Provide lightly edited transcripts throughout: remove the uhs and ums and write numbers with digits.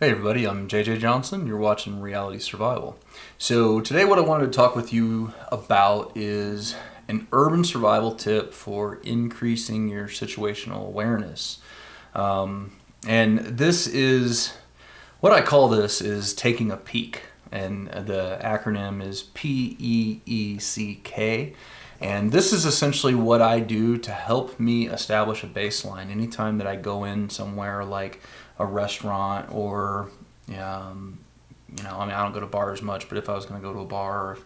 Hey everybody, I'm JJ Johnson. You're watching Reality Survival. So today what I wanted to talk with you about is an urban survival tip for increasing your situational awareness. And this is, what I call this is taking a peek. And the acronym is PEECK. And this is essentially what I do to help me establish a baseline. Anytime that I go in somewhere like a restaurant or, I don't go to bars much, but if I was going to go to a bar,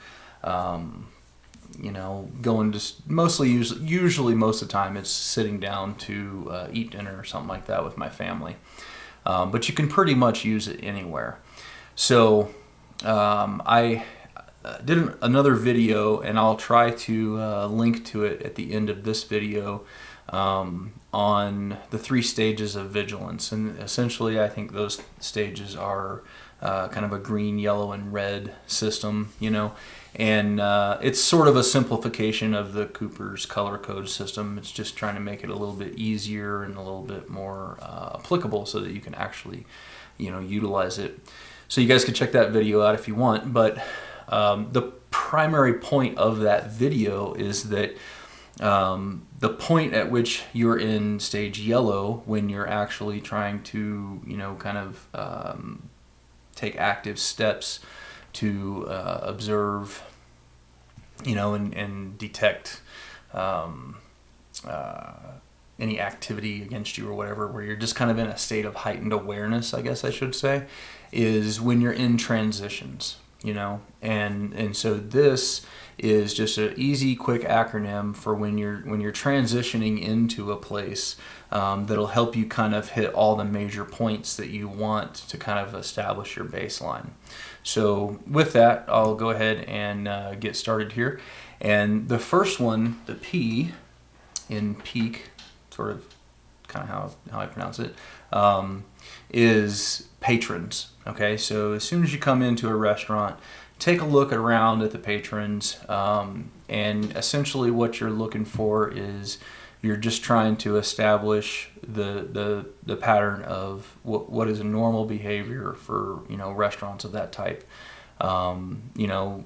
going just usually most of the time it's sitting down to eat dinner or something like that with my family. But you can pretty much use it anywhere. So I did another video, and I'll try to link to it at the end of this video, on the 3 stages of vigilance. And essentially I think those stages are kind of a green, yellow, and red system, and it's sort of a simplification of the Cooper's color code system. It's just trying to make it a little bit easier and a little bit more applicable so that you can actually utilize it. So you guys can check that video out if you want, but the primary point of that video is that the point at which you're in stage yellow, when you're actually trying to, take active steps to observe, and detect any activity against you or whatever, where you're just kind of in a state of heightened awareness, I guess I should say, is when you're in transitions. And so this is just an easy, quick acronym for when you're transitioning into a place that'll help you kind of hit all the major points that you want to kind of establish your baseline. So with that, I'll go ahead and get started here. And the first one, the P in peak, sort of kind of how I pronounce it, is patrons. Okay, so as soon as you come into a restaurant, take a look around at the patrons, and essentially what you're looking for is you're just trying to establish the pattern of what is a normal behavior for restaurants of that type. You're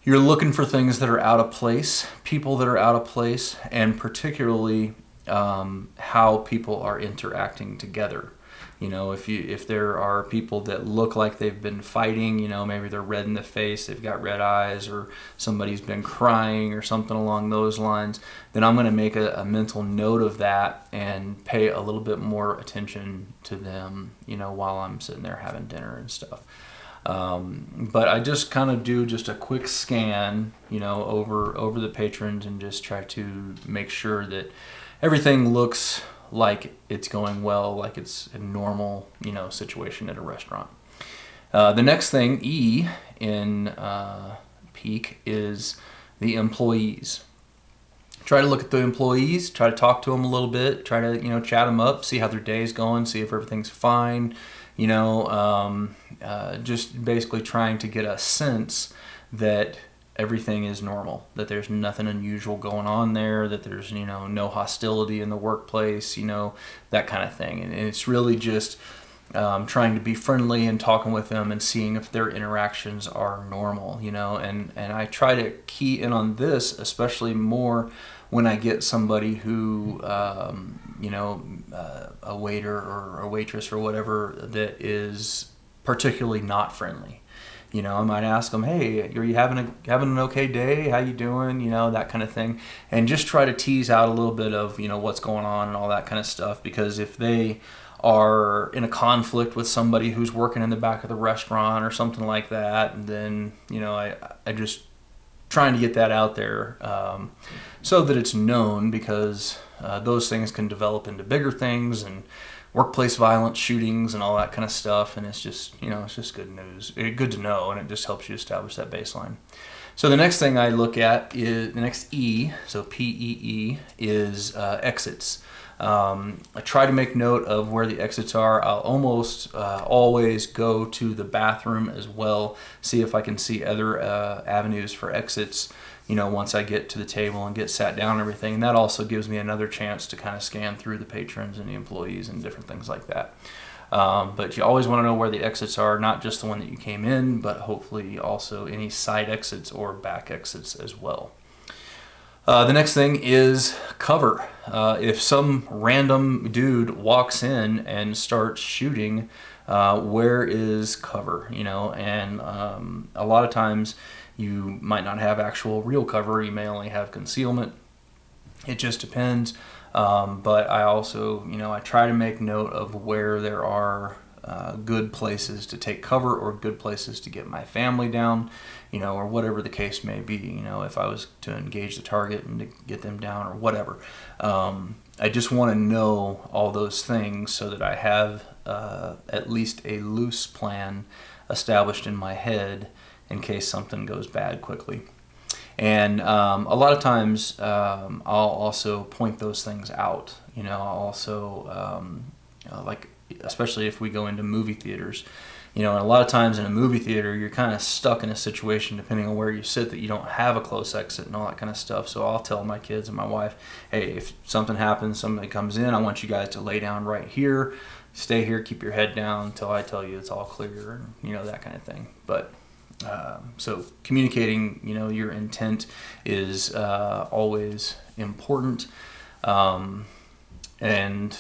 looking for things that are out of place, people that are out of place, and particularly how people are interacting together. If there are people that look like they've been fighting, maybe they're red in the face, they've got red eyes, or somebody's been crying or something along those lines, then I'm going to make a mental note of that and pay a little bit more attention to them, while I'm sitting there having dinner and stuff. But I just kind of do just a quick scan, over the patrons, and just try to make sure that everything looks like it's going well, like it's a normal, situation at a restaurant. The next thing, E in peak, is the employees. Try to look at the employees, try to talk to them a little bit, try to, chat them up, see how their day's going, see if everything's fine, just basically trying to get a sense that everything is normal, that there's nothing unusual going on there, that there's, no hostility in the workplace, that kind of thing. And it's really just trying to be friendly and talking with them and seeing if their interactions are normal, and I try to key in on this, especially more when I get somebody who, a waiter or a waitress or whatever that is particularly not friendly. I might ask them, hey, are you having an okay day? How you doing? That kind of thing. And just try to tease out a little bit of, what's going on and all that kind of stuff. Because if they are in a conflict with somebody who's working in the back of the restaurant or something like that, and then, I just trying to get that out there so that it's known, because those things can develop into bigger things, and workplace violence, shootings, and all that kind of stuff. And it's just, it's just good news, good to know, and it just helps you establish that baseline. So the next thing I look at is the next E, so PEE, is exits. I try to make note of where the exits are. I'll almost always go to the bathroom as well, see if I can see other avenues for exits, once I get to the table and get sat down and everything. And that also gives me another chance to kind of scan through the patrons and the employees and different things like that. But you always want to know where the exits are, not just the one that you came in, but hopefully also any side exits or back exits as well. The next thing is cover. If some random dude walks in and starts shooting, where is cover? You know, and a lot of times you might not have actual real cover. You may only have concealment. It just depends. But I also, you know, I try to make note of where there are good places to take cover or good places to get my family down, you know, or whatever the case may be. You know, if I was to engage the target and to get them down or whatever. I just want to know all those things so that I have at least a loose plan established in my head in case something goes bad quickly. And a lot of times I'll also point those things out. You know, I'll also, like, especially if we go into movie theaters, you know, and a lot of times in a movie theater, you're kind of stuck in a situation, depending on where you sit, that you don't have a close exit and all that kind of stuff. So I'll tell my kids and my wife, hey, if something happens, somebody comes in, I want you guys to lay down right here, stay here, keep your head down until I tell you it's all clear, and, you know, that kind of thing. But so communicating, you know, your intent is always important. And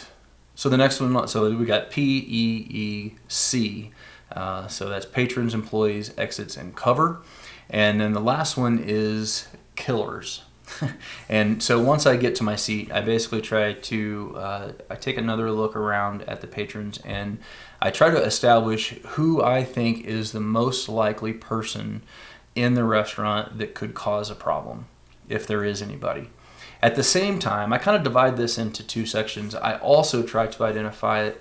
so the next one, so we got PEEC. So that's patrons, employees, exits, and cover. And then the last one is killers. And so once I get to my seat, I basically try to, I take another look around at the patrons, and I try to establish who I think is the most likely person in the restaurant that could cause a problem, if there is anybody. At the same time, I kind of divide this into two sections. I also try to identify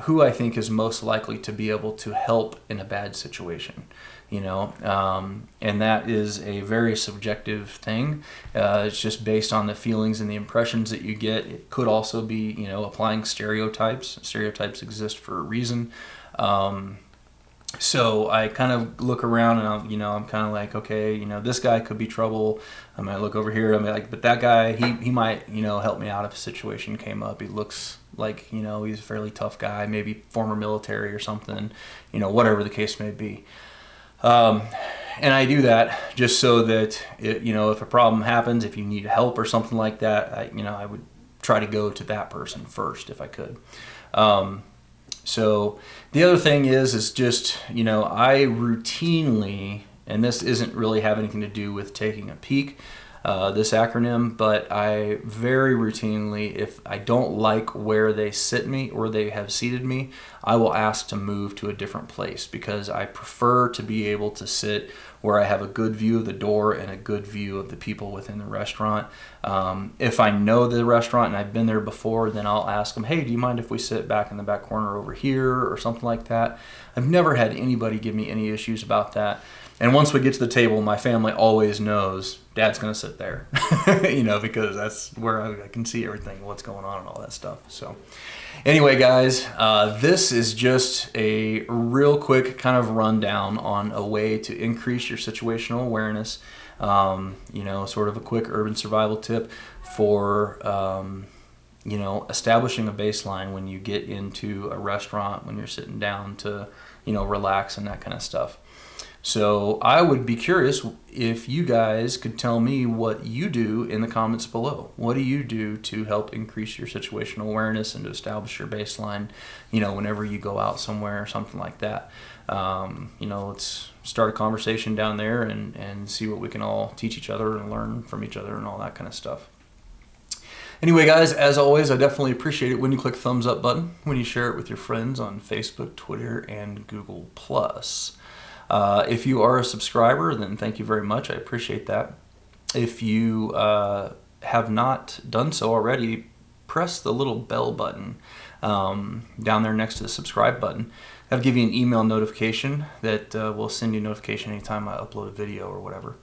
who I think is most likely to be able to help in a bad situation, you know, and that is a very subjective thing. It's just based on the feelings and the impressions that you get. It could also be, you know, applying stereotypes. Stereotypes exist for a reason. So I kind of look around and I'm kind of like, okay, you know, this guy could be trouble. I might look over here. I'm like, but that guy, he might, you know, help me out if a situation came up. He looks like, you know, he's a fairly tough guy, maybe former military or something, you know, whatever the case may be. And I do that just so that, you know, if a problem happens, if you need help or something like that, I would try to go to that person first if I could. So the other thing is just, you know, I routinely, and this isn't really have anything to do with taking a peek, this acronym, but I very routinely, if I don't like where they sit me or they have seated me, I will ask to move to a different place, because I prefer to be able to sit where I have a good view of the door and a good view of the people within the restaurant. If I know the restaurant and I've been there before, then I'll ask them, hey, do you mind if we sit back in the back corner over here or something like that? I've never had anybody give me any issues about that. And once we get to the table, my family always knows Dad's going to sit there, you know, because that's where I can see everything, what's going on and all that stuff. So anyway, guys, this is just a real quick kind of rundown on a way to increase your situational awareness, you know, sort of a quick urban survival tip for, you know, establishing a baseline when you get into a restaurant, when you're sitting down to, you know, relax and that kind of stuff. So I would be curious if you guys could tell me what you do in the comments below. What do you do to help increase your situational awareness and to establish your baseline, you know, whenever you go out somewhere or something like that? You know, let's start a conversation down there and see what we can all teach each other and learn from each other and all that kind of stuff. Anyway, guys, as always, I definitely appreciate it when you click the thumbs up button, when you share it with your friends on Facebook, Twitter, and Google+. If you are a subscriber, then thank you very much. I appreciate that. If you have not done so already, press the little bell button down there next to the subscribe button. That'll give you an email notification that will send you a notification anytime I upload a video or whatever.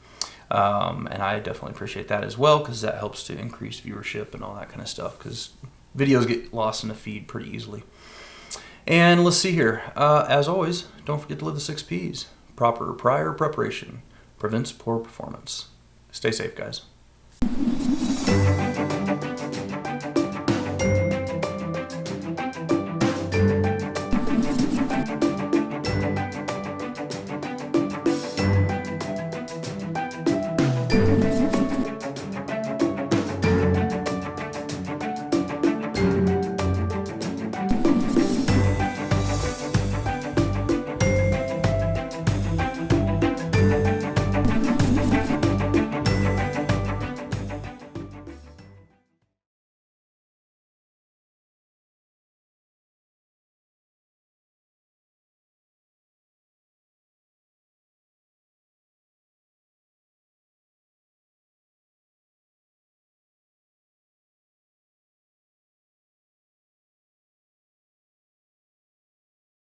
And I definitely appreciate that as well, because that helps to increase viewership and all that kind of stuff, because videos get lost in the feed pretty easily. And let's see here. As always, don't forget to live the 6 Ps. Proper prior preparation prevents poor performance. Stay safe, guys.